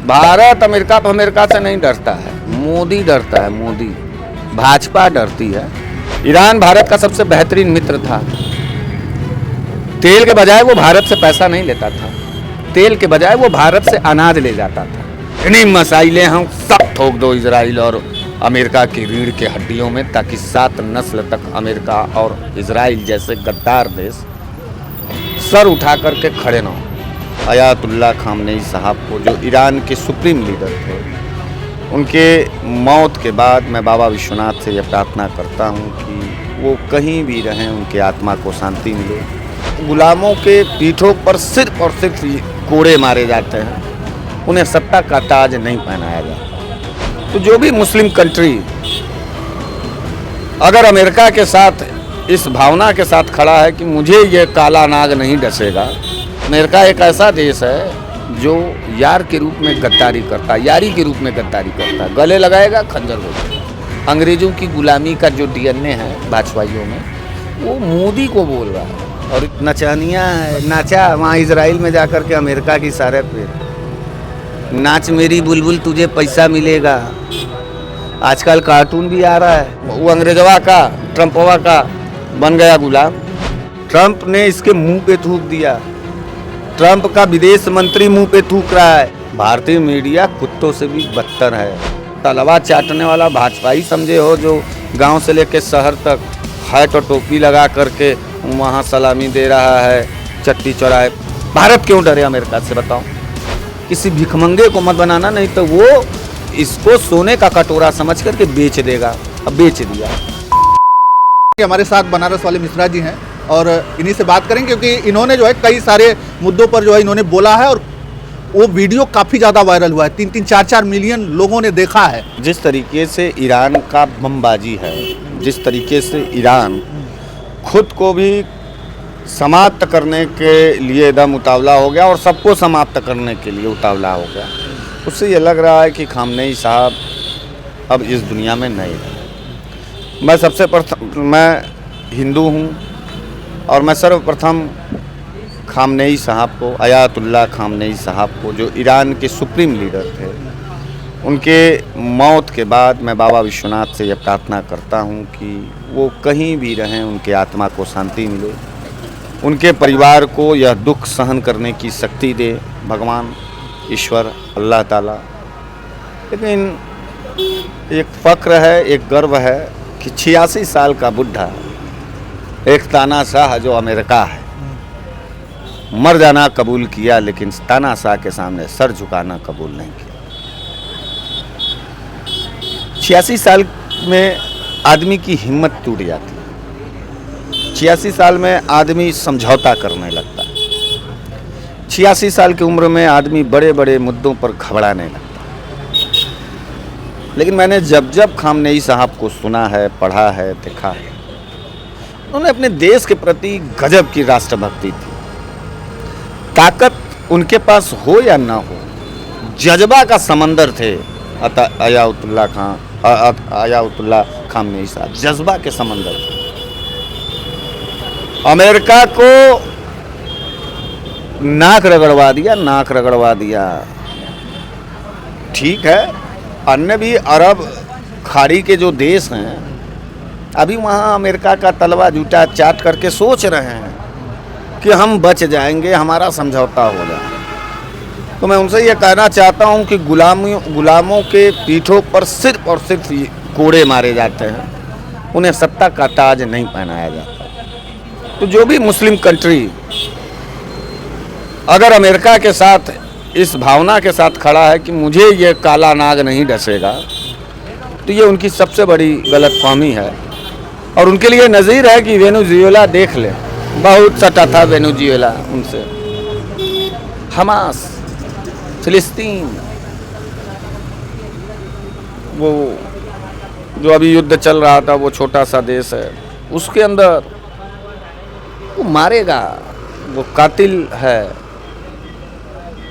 Bharat America से नहीं डरता है, मोदी डरता है। मोदी, भाजपा डरती है। ईरान भारत का सबसे बेहतरीन मित्र था। तेल के बजाय वो भारत से पैसा नहीं लेता था, तेल के बजाय वो भारत से अनाज ले जाता था। इन्हीं मसाइलें हम सब ठोक दो इजराइल और अमेरिका की रीढ़ के हड्डियों में, ताकि 7 नस्ल तक अमेरिका और इजराइल जैसे गद्दार देश सर उठा करके खड़े न हो। अयातुल्ला खामनेई साहब को, जो ईरान के सुप्रीम लीडर थे, उनके मौत के बाद मैं बाबा विश्वनाथ से यह प्रार्थना करता हूँ कि वो कहीं भी रहें, उनके आत्मा को शांति मिले। गुलामों के पीठों पर सिर्फ और सिर्फ कोड़े मारे जाते हैं, उन्हें सत्ता का ताज नहीं पहनाया जाता। तो जो भी मुस्लिम कंट्री अगर अमेरिका के साथ इस भावना के साथ खड़ा है कि मुझे ये काला नाग नहीं डसेगा। अमेरिका एक ऐसा देश है जो यार के रूप में गद्दारी करता, यारी के रूप में गद्दारी करता, गले लगाएगा खंजर होगा। अंग्रेजों की गुलामी का जो डीएनए है भाजपाइयों में, वो मोदी को बोल रहा है। और नचानिया है, नाचा वहाँ इजराइल में जाकर के अमेरिका की सारे पे, नाच मेरी बुलबुल तुझे पैसा मिलेगा। आजकल कार्टून भी आ रहा है, वो अंग्रेजवा का, ट्रम्पवा का बन गया गुलाम। ट्रम्प ने इसके मुंह पे थूक दिया। ट्रम्प का विदेश मंत्री मुंह पे थूक रहा है। भारतीय मीडिया कुत्तों से भी बदतर है। तलवा चाटने वाला भाजपा ही समझे हो, जो गांव से लेकर शहर तक हैट और टोपी लगा करके वहाँ सलामी दे रहा है चट्टी चौराहे। भारत क्यों डरे अमेरिका से, बताओ? किसी भिखमंगे को मत बनाना, नहीं तो वो इसको सोने का कटोरा समझ करके बेच देगा। अब बेच दिया। हमारे साथ बनारस वाले मिश्रा जी हैं और इन्हीं से बात करेंगे, क्योंकि इन्होंने जो है कई सारे मुद्दों पर जो है इन्होंने बोला है और वो वीडियो काफ़ी ज़्यादा वायरल हुआ है। 3-3, 4-4 मिलियन लोगों ने देखा है। जिस तरीके से ईरान का बमबाजी है, जिस तरीके से ईरान खुद को भी समाप्त करने के लिए एकदम उतावला हो गया और सबको समाप्त करने के लिए उतावला हो गया, उससे ये लग रहा है कि खामनेई साहब अब इस दुनिया में नहीं रहे। मैं सबसे प्रथम, मैं हिंदू हूँ और मैं सर्वप्रथम खामनेई साहब को, अयातुल्ला खामनेई साहब को, जो ईरान के सुप्रीम लीडर थे, उनके मौत के बाद मैं बाबा विश्वनाथ से यह प्रार्थना करता हूँ कि वो कहीं भी रहें, उनके आत्मा को शांति मिले, उनके परिवार को यह दुख सहन करने की शक्ति दे भगवान ईश्वर अल्लाह ताला। लेकिन एक फ़क्र है, एक गर्व है कि 86 साल का बुढ़ा, एक तानाशाह जो अमेरिका है, मर जाना कबूल किया, लेकिन तानाशाह के सामने सर झुकाना कबूल नहीं किया। 86 साल में आदमी की हिम्मत टूट जाती है। 86 साल में आदमी समझौता करने लगता है। 86 साल की उम्र में आदमी बड़े बड़े मुद्दों पर घबराने लगता है। लेकिन मैंने जब जब खामनेई साहब को सुना है, पढ़ा है, देखा है, उन्होंने अपने देश के प्रति गजब की राष्ट्रभक्ति थी। ताकत उनके पास हो या ना हो, जज्बा का समंदर थे अयातुल्ला खामनेई साहब, जज्बा के समंदर थे। अमेरिका को नाक रगड़वा दिया। ठीक है, अन्य भी अरब खाड़ी के जो देश हैं, अभी वहाँ अमेरिका का तलवा जूता चाट करके सोच रहे हैं कि हम बच जाएंगे, हमारा समझौता हो जाए। तो मैं उनसे ये कहना चाहता हूँ कि गुलामों के पीठों पर सिर्फ और सिर्फ कोड़े मारे जाते हैं, उन्हें सत्ता का ताज नहीं पहनाया जाता। तो जो भी मुस्लिम कंट्री अगर अमेरिका के साथ इस भावना के साथ खड़ा है कि मुझे ये काला नाग नहीं डसेगा, तो ये उनकी सबसे बड़ी गलतफहमी है। और उनके लिए नज़ीर है कि वेनेजुएला देख ले, बहुत सटा था वेनेजुएला उनसे। हमास, फिलिस्तीन, वो जो अभी युद्ध चल रहा था, वो छोटा सा देश है, उसके अंदर वो मारेगा, वो कातिल है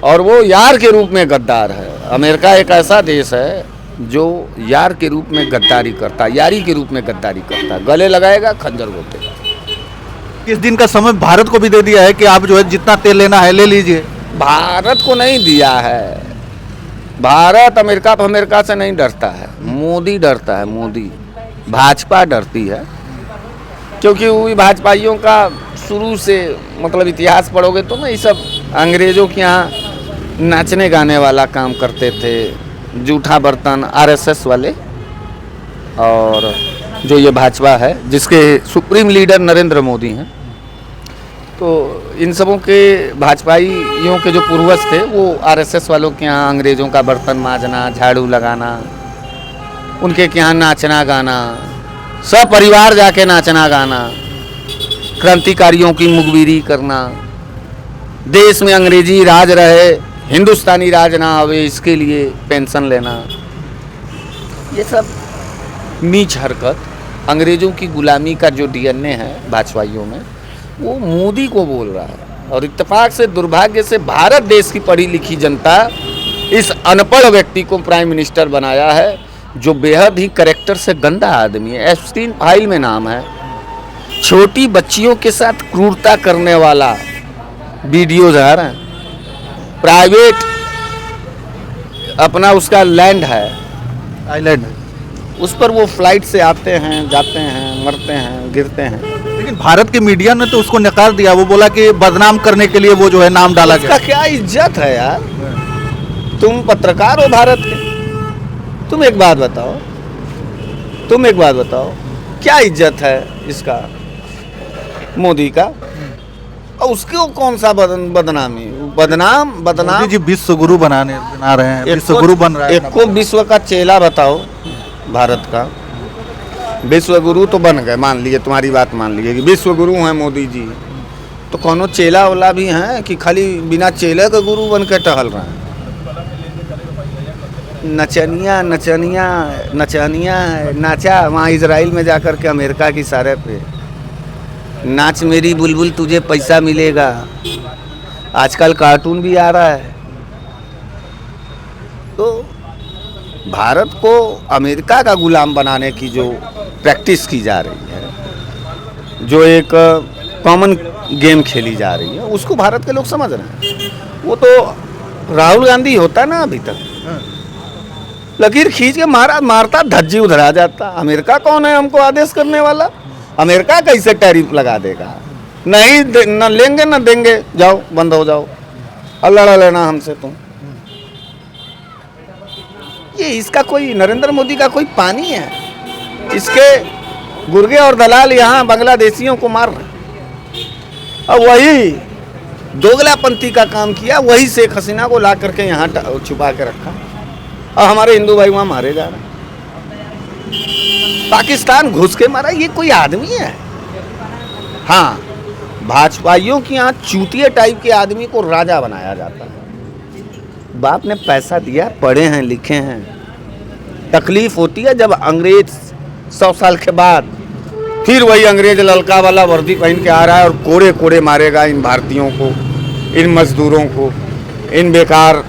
और वो यार के रूप में गद्दार है। अमेरिका एक ऐसा देश है जो यार के रूप में गद्दारी करता, यारी के रूप में गद्दारी करता, गले लगाएगा खंजर घोटेगा। किस दिन का समय भारत को भी दे दिया है कि आप जो है जितना तेल लेना है ले लीजिए। भारत को नहीं दिया है, भारत अमेरिका से नहीं डरता है, मोदी डरता है। मोदी, भाजपा डरती है, क्योंकि वो भाजपाइयों का शुरू से मतलब इतिहास पढ़ोगे तो ना, ये सब अंग्रेज़ों के यहाँ नाचने गाने वाला काम करते थे, जूठा बर्तन, आरएसएस वाले। और जो ये भाजपा है जिसके सुप्रीम लीडर नरेंद्र मोदी हैं, तो इन सबों के भाजपाइयों के जो पूर्वज थे वो आरएसएस वालों के यहाँ अंग्रेज़ों का बर्तन मांजना, झाड़ू लगाना, उनके यहाँ नाचना गाना, सब परिवार जाके नाचना गाना, क्रांतिकारियों की मुखबिरी करना, देश में अंग्रेजी राज रहे, हिंदुस्तानी राज ना आवे, इसके लिए पेंशन लेना, ये सब नीच हरकत, अंग्रेज़ों की गुलामी का जो डीएनए है भाजपाइयों में, वो मोदी को बोल रहा है। और इत्तेफाक से, दुर्भाग्य से, भारत देश की पढ़ी लिखी जनता इस अनपढ़ व्यक्ति को प्राइम मिनिस्टर बनाया है, जो बेहद ही कैरेक्टर से गंदा आदमी है। एप्स्टीन फाइल में नाम है। छोटी बच्चियों के साथ क्रूरता करने वाला वीडियोज आ रहे हैं। प्राइवेट अपना उसका लैंड है, आइलैंड, उस पर वो फ्लाइट से आते हैं, जाते हैं, मरते हैं, गिरते हैं। लेकिन भारत के मीडिया ने तो उसको नकार दिया। वो बोला कि बदनाम करने के लिए वो जो है नाम डाला उसका गया। क्या इज्जत है यार? तुम पत्रकार हो भारत के, तुम एक बात बताओ, क्या इज्जत है इसका, मोदी का? और उसको कौन सा बदनामी? बदनाम मोदी जी विश्व गुरु बना रहे हैं, विश्व गुरु बन रहा है। एक को विश्व का चेला बताओ भारत का। विश्व गुरु तो बन गए, मान लिए, तुम्हारी बात मान लिए कि विश्व गुरु हैं मोदी जी, तो कोनो चेला वाला भी हैं कि खाली बिना चेले के गुरु बन के टहल रहे हैं? नचनिया नाचा वहाँ इजराइल में जाकर के, अमेरिका की सारे पे, नाच मेरी बुलबुल तुझे पैसा मिलेगा। आजकल कार्टून भी आ रहा है। तो भारत को अमेरिका का गुलाम बनाने की जो प्रैक्टिस की जा रही है, जो एक कॉमन गेम खेली जा रही है, उसको भारत के लोग समझ रहे हैं। वो तो राहुल गांधी होता ना अभी तक, लकीर खींच के मारता, धज्जी उधरा जाता। अमेरिका कौन है हमको आदेश करने वाला? अमेरिका कैसे टैरिफ लगा देगा? नहीं न लेंगे न देंगे, जाओ बंद हो जाओ, लड़ा लेना हमसे तुम। ये इसका कोई, नरेंद्र मोदी का कोई पानी है? इसके गुर्गे और दलाल यहाँ बांग्लादेशियों को मार रहे हैं। और वही दोगलापंथी का काम किया, वही शेख हसीना को ला करके यहाँ छुपा के रखा, और हमारे हिंदू भाई वहाँ मारे जा रहे हैं। पाकिस्तान घुस के मारा, ये कोई आदमी है? हाँ, भाजपाइयों की यहाँ चूतिया टाइप के आदमी को राजा बनाया जाता है। बाप ने पैसा दिया, पढ़े हैं, लिखे हैं। तकलीफ होती है जब अंग्रेज 100 साल के बाद फिर वही अंग्रेज ललका वाला वर्दी पहन के आ रहा है और कोड़े कोड़े मारेगा इन भारतीयों को, इन मजदूरों को, इन बेकार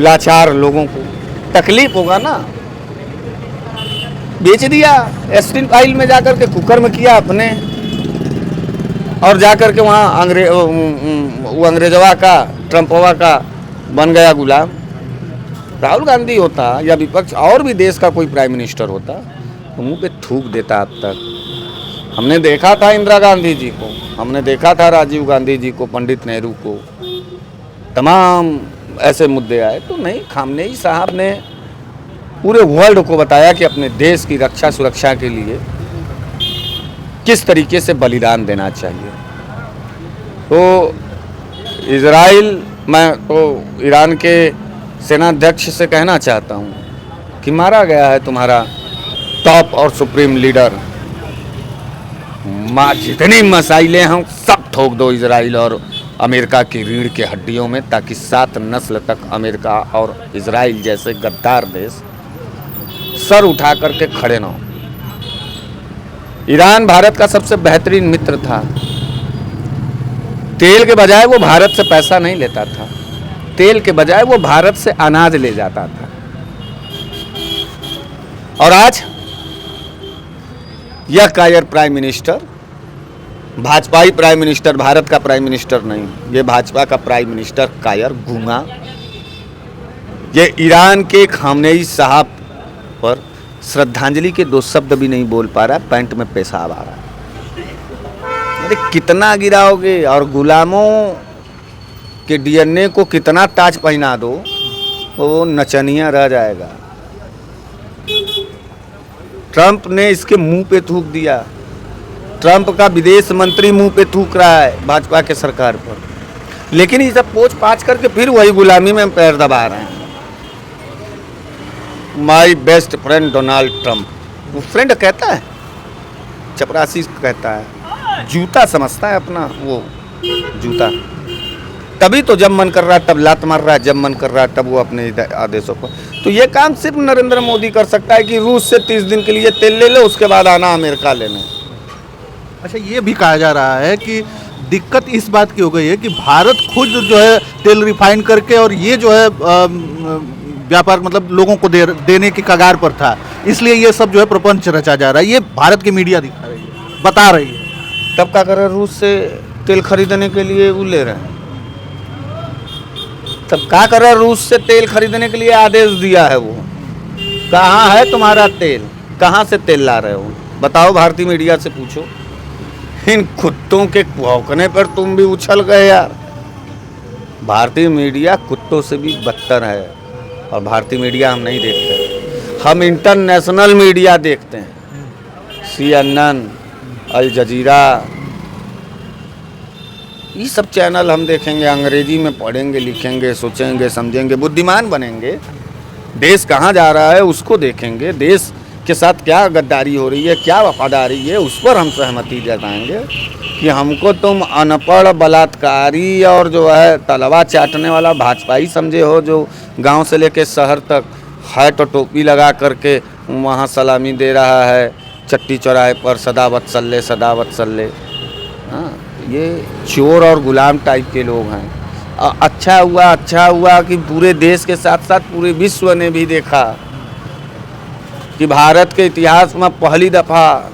लाचार लोगों को। तकलीफ होगा ना। बेच दिया, एस्टीन फाइल में जाकर के कुकर में किया अपने, और जाकर के वहाँ वो अंग्रेजवा का, ट्रम्पवा का बन गया गुलाम। राहुल गांधी होता या विपक्ष और भी देश का कोई प्राइम मिनिस्टर होता तो मुंह पे थूक देता। अब तक हमने देखा था इंदिरा गांधी जी को, हमने देखा था राजीव गांधी जी को, पंडित नेहरू को, तमाम ऐसे मुद्दे आए तो नहीं। खामनेई साहब ने पूरे वर्ल्ड को बताया कि अपने देश की रक्षा सुरक्षा के लिए किस तरीके से बलिदान देना चाहिए। तो इजराइल, मैं तो ईरान के सेनाध्यक्ष से कहना चाहता हूँ कि मारा गया है तुम्हारा टॉप और सुप्रीम लीडर। जितनी मसाइलें हैं सब ठोक दो इजराइल और अमेरिका की रीढ़ के हड्डियों में, ताकि 7 नस्ल तक अमेरिका और इजराइल जैसे गद्दार देश सर उठा करके खड़े ना हो। ईरान भारत का सबसे बेहतरीन मित्र था। तेल के बजाय वो भारत से पैसा नहीं लेता था, तेल के बजाय वो भारत से अनाज ले जाता था। और आज यह कायर प्राइम मिनिस्टर, भाजपाई प्राइम मिनिस्टर, भारत का प्राइम मिनिस्टर नहीं, ये भाजपा का प्राइम मिनिस्टर कायर, गूंगा, ये ईरान के खामनेई साहब पर श्रद्धांजलि के 2 शब्द भी नहीं बोल पा रहा, पैंट में पेशाब आ रहा है। अरे कितना गिराओगे, और गुलामों के डीएनए को कितना ताज पहना दो, वो नचनिया रह जाएगा। ट्रंप ने इसके मुंह पे थूक दिया। ट्रंप का विदेश मंत्री मुंह पे थूक रहा है भाजपा के सरकार पर, लेकिन ये सब पोछ पाछ करके फिर वही गुलामी में पैर दबा रहे हैं। My best friend Donald Trump, वो फ्रेंड कहता है, चपरासी कहता है, जूता समझता है अपना, वो जूता। तभी तो जब मन कर रहा है तब लात मार रहा है, जब मन कर रहा है तब वो अपने आदेशों पर। तो ये काम सिर्फ नरेंद्र मोदी कर सकता है कि रूस से 30 दिन के लिए तेल ले लो, उसके बाद आना अमेरिका लेने। अच्छा, ये भी कहा जा रहा है कि दिक्कत इस बात की हो गई है कि भारत खुद जो है तेल रिफाइन करके, और ये जो है व्यापार मतलब लोगों को देने की कगार पर था, इसलिए ये सब जो है प्रपंच रचा जा रहा है। ये भारत की मीडिया दिखा रही है, बता रही है। तब क्या कर रहे हैं, रूस से तेल खरीदने के लिए वो ले रहे हैं। तब क्या कर रहा है, रूस से तेल खरीदने के लिए आदेश दिया है। वो कहाँ है तुम्हारा तेल, कहाँ से तेल ला रहे हो, बताओ, भारतीय मीडिया से पूछो। इन कुत्तों के भौंकने पर तुम भी उछल गए यार। भारतीय मीडिया कुत्तों से भी बदतर है, और भारतीय मीडिया हम नहीं देखते, हम इंटरनेशनल मीडिया देखते हैं। CNN, अल जजीरा, ये सब चैनल हम देखेंगे, अंग्रेजी में पढ़ेंगे, लिखेंगे, सोचेंगे, समझेंगे, बुद्धिमान बनेंगे। देश कहाँ जा रहा है उसको देखेंगे, देश के साथ क्या गद्दारी हो रही है, क्या वफादारी है, उस पर हम सहमति जताएंगे। कि हमको तुम अनपढ़, बलात्कारी और जो है तलवा चाटने वाला भाजपाई समझे हो, जो गांव से लेके शहर तक हैट और टोपी लगा करके वहाँ सलामी दे रहा है चट्टी चौराहे पर, सदा वत्सल्य सदा वत्सल्य। हाँ, ये चोर और गुलाम टाइप के लोग हैं। अच्छा हुआ कि पूरे देश के साथ साथ पूरे विश्व ने भी देखा कि भारत के इतिहास में पहली दफ़ा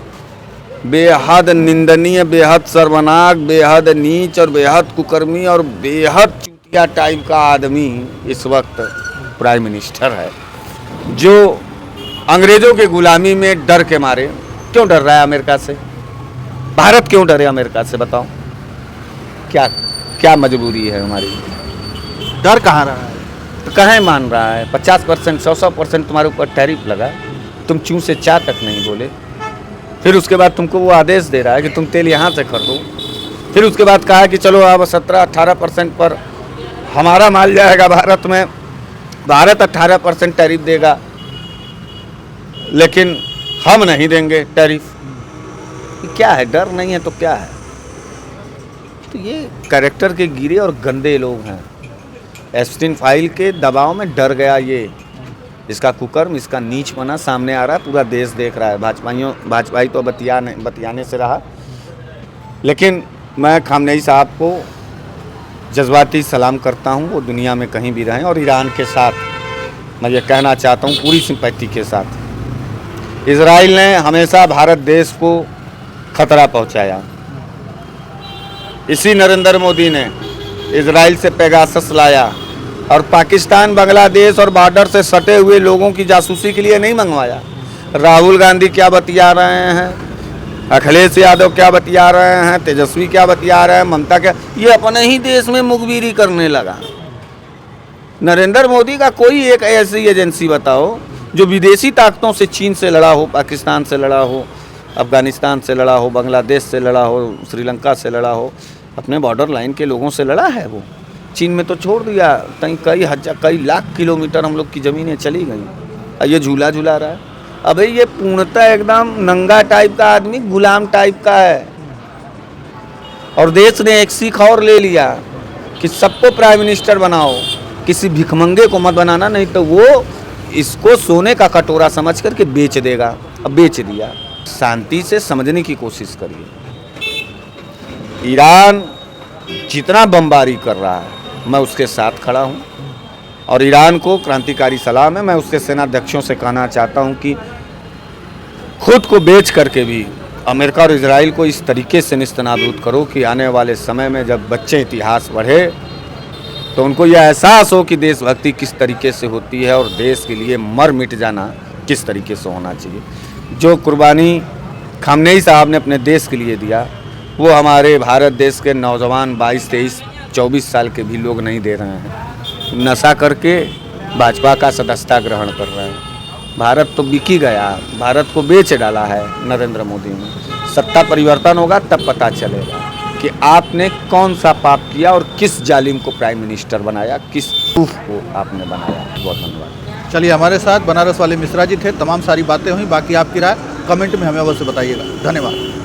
बेहद निंदनीय, बेहद शर्मनाक, बेहद नीच और बेहद कुकर्मी और बेहद चूतिया टाइप का आदमी इस वक्त प्राइम मिनिस्टर है, जो अंग्रेज़ों के गुलामी में डर के मारे। क्यों डर रहा है अमेरिका से? भारत क्यों डरे अमेरिका से, बताओ? क्या क्या मजबूरी है हमारी? डर कहाँ रहा है? तो कहाँ मान रहा है? 50%, 100% तुम्हारे ऊपर टैरिफ लगा, तुम चूँ से चा तक नहीं बोले। फिर उसके बाद तुमको वो आदेश दे रहा है कि तुम तेल यहाँ से खरीदो। फिर उसके बाद कहा कि चलो अब 17-18% पर हमारा माल जाएगा भारत में, भारत 18% टैरिफ देगा, लेकिन हम नहीं देंगे टैरिफ। क्या है? डर नहीं है तो क्या है? तो ये कैरेक्टर के गिरे और गंदे लोग हैं। एप्स्टीन फाइल के दबाव में डर गया ये, इसका कुकर्म, इसका नीचपना सामने आ रहा है, पूरा देश देख रहा है। भाजपाई तो बतियाने से रहा, लेकिन मैं खामनेई साहब को जज्बाती सलाम करता हूं, वो दुनिया में कहीं भी रहें। और ईरान के साथ मैं ये कहना चाहता हूं पूरी सिंपैथी के साथ, इजराइल ने हमेशा भारत देश को खतरा पहुंचाया। इसी नरेंद्र मोदी ने इजराइल से पेगासस लाया और पाकिस्तान, बांग्लादेश और बॉर्डर से सटे हुए लोगों की जासूसी के लिए नहीं मंगवाया। राहुल गांधी क्या बतिया रहे हैं, अखिलेश यादव क्या बतिया रहे हैं, तेजस्वी क्या बतिया रहे हैं, ममता क्या, ये अपने ही देश में मुखबिरी करने लगा। नरेंद्र मोदी का कोई एक ऐसी एजेंसी बताओ जो विदेशी ताकतों से, चीन से लड़ा हो, पाकिस्तान से लड़ा हो, अफगानिस्तान से लड़ा हो, बांग्लादेश से लड़ा हो, श्रीलंका से लड़ा हो, अपने बॉर्डर लाइन के लोगों से लड़ा है। वो चीन में तो छोड़ दिया, कई लाख किलोमीटर हम लोग की ज़मीनें चली गई। ये झूला झूला रहा है। अबे ये पूर्णतः एकदम नंगा टाइप का आदमी, गुलाम टाइप का है। और देश ने एक सीख और ले लिया कि सबको प्राइम मिनिस्टर बनाओ, किसी भिखमंगे को मत बनाना, नहीं तो वो इसको सोने का कटोरा समझ करके बेच देगा। अब बेच दिया। शांति से समझने की कोशिश करिए। ईरान जितना बमबारी कर रहा है, मैं उसके साथ खड़ा हूं, और ईरान को क्रांतिकारी सलाम है। मैं उसके सेनाध्यक्षों से कहना चाहता हूं कि खुद को बेच करके भी अमेरिका और इजराइल को इस तरीके से निस्तनाबूद करो कि आने वाले समय में जब बच्चे इतिहास पढ़े तो उनको यह एहसास हो कि देशभक्ति किस तरीके से होती है और देश के लिए मर मिट जाना किस तरीके से होना चाहिए। जो कुर्बानी खामनेई साहब ने अपने देश के लिए दिया, वो हमारे भारत देश के नौजवान 22, 23, 24 साल के भी लोग नहीं दे रहे हैं। नशा करके भाजपा का सदस्यता ग्रहण कर रहे हैं। भारत तो बिक ही गया, भारत को बेच डाला है नरेंद्र मोदी ने। सत्ता परिवर्तन होगा तब पता चलेगा कि आपने कौन सा पाप किया और किस जालिम को प्राइम मिनिस्टर बनाया, किस प्रूफ को आपने बनाया। बहुत धन्यवाद। चलिए, हमारे साथ बनारस वाले मिश्रा जी थे। तमाम सारी बातें हुई, बाकी आपकी राय कमेंट में हमें अवश्य बताइएगा। धन्यवाद।